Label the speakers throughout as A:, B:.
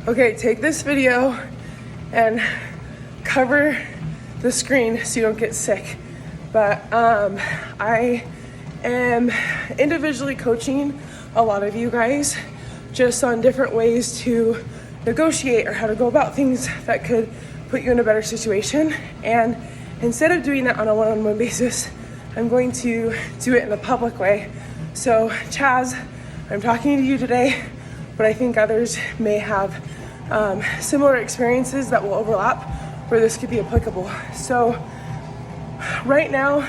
A: Okay, take this video and cover the screen so you don't get sick. But I am individually coaching a lot of you guys just on different ways to negotiate or how to go about things that could put you in a better situation. And instead of doing that on a one-on-one basis, I'm going to do it in a public way. So Chaz, I'm talking to you today, but I think others may have similar experiences that will overlap where this could be applicable. So right now,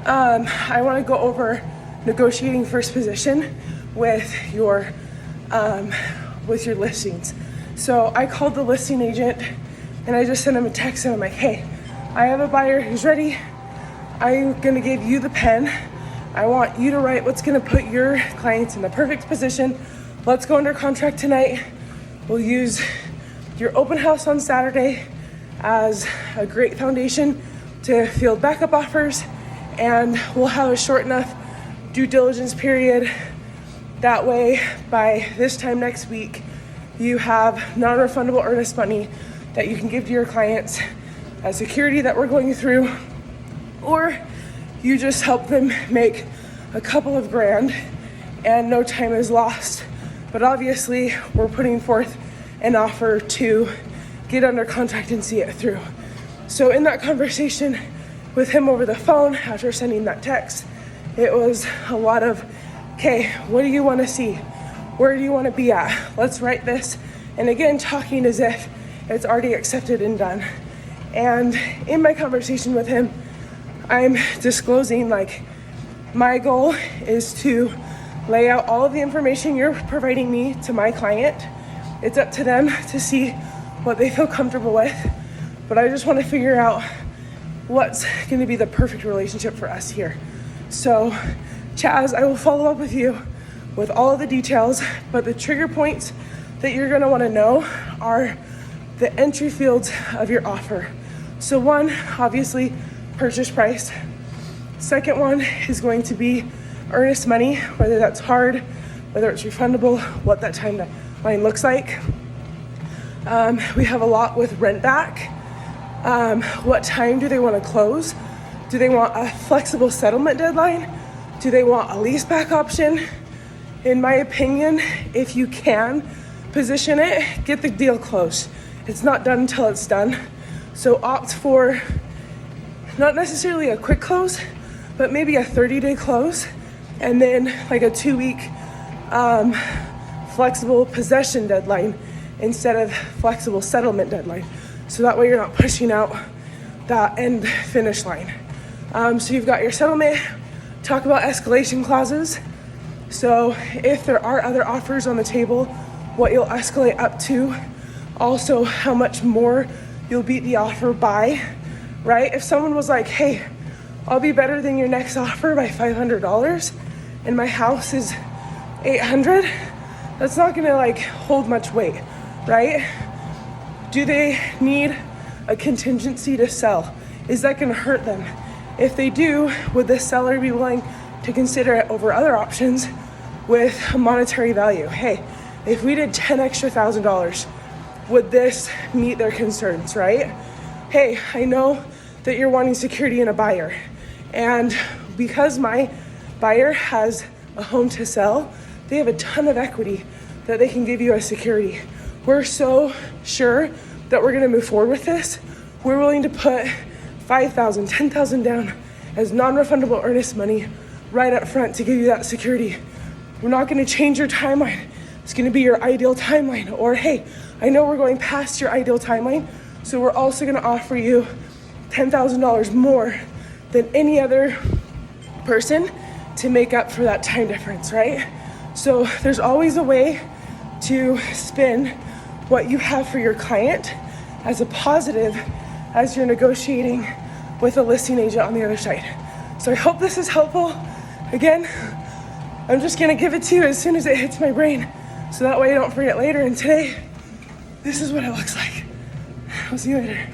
A: I want to go over negotiating first position with your listings. So I called the listing agent and I just sent him a text and I'm like, hey, I have a buyer who's ready. I'm gonna give you the pen. I want you to write what's gonna put your clients in the perfect position. Let's go under contract tonight. We'll use your open house on Saturday as a great foundation to field backup offers, and we'll have a short enough due diligence period. That way, by this time next week, you have non-refundable earnest money that you can give to your clients as security that we're going through, or you just help them make a couple of grand and no time is lost. But obviously, we're putting forth an offer to get under contract and see it through. So in that conversation with him over the phone, after sending that text, it was a lot of, okay, what do you want to see? Where do you want to be at? Let's write this. And again, talking as if it's already accepted and done. And in my conversation with him, I'm disclosing, like, my goal is to lay out all of the information you're providing me to my client. It's up to them to see what they feel comfortable with. But I just want to figure out what's going to be the perfect relationship for us here. So, Chaz, I will follow up with you with all of the details, but the trigger points that you're going to want to know are the entry fields of your offer. So one, obviously, purchase price. Second one is going to be earnest money, whether that's hard, whether it's refundable, what that timeline looks like. We have a lot with rent back. What time do they want to close? Do they want a flexible settlement deadline? Do they want a lease back option? In my opinion, if you can position it, get the deal closed. It's not done until it's done. So opt for not necessarily a quick close, but maybe a 30-day close, and then like a 2-week flexible possession deadline instead of flexible settlement deadline. So that way you're not pushing out that end finish line. So you've got your settlement, talk about escalation clauses. So if there are other offers on the table, what you'll escalate up to, also how much more you'll beat the offer by, right? If someone was like, hey, I'll be better than your next offer by $500 and my house is $800, that's not gonna like hold much weight, right? Do they need a contingency to sell? Is that gonna hurt them? If they do, would the seller be willing to consider it over other options with a monetary value? Hey, if we did $10,000 extra, would this meet their concerns, right? Hey, I know that you're wanting security in a buyer, and because my buyer has a home to sell, they have a ton of equity that they can give you as security. We're so sure that we're gonna move forward with this. We're willing to put $5,000, $10,000 down as non-refundable earnest money right up front to give you that security. We're not gonna change your timeline. It's gonna be your ideal timeline. Or hey, I know we're going past your ideal timeline, so we're also gonna offer you $10,000 more than any other person to make up for that time difference, right? So there's always a way to spin what you have for your client as a positive as you're negotiating with a listing agent on the other side. So I hope this is helpful. Again, I'm just gonna give it to you as soon as it hits my brain, so that way I don't forget later. And today, this is what it looks like. I'll see you later.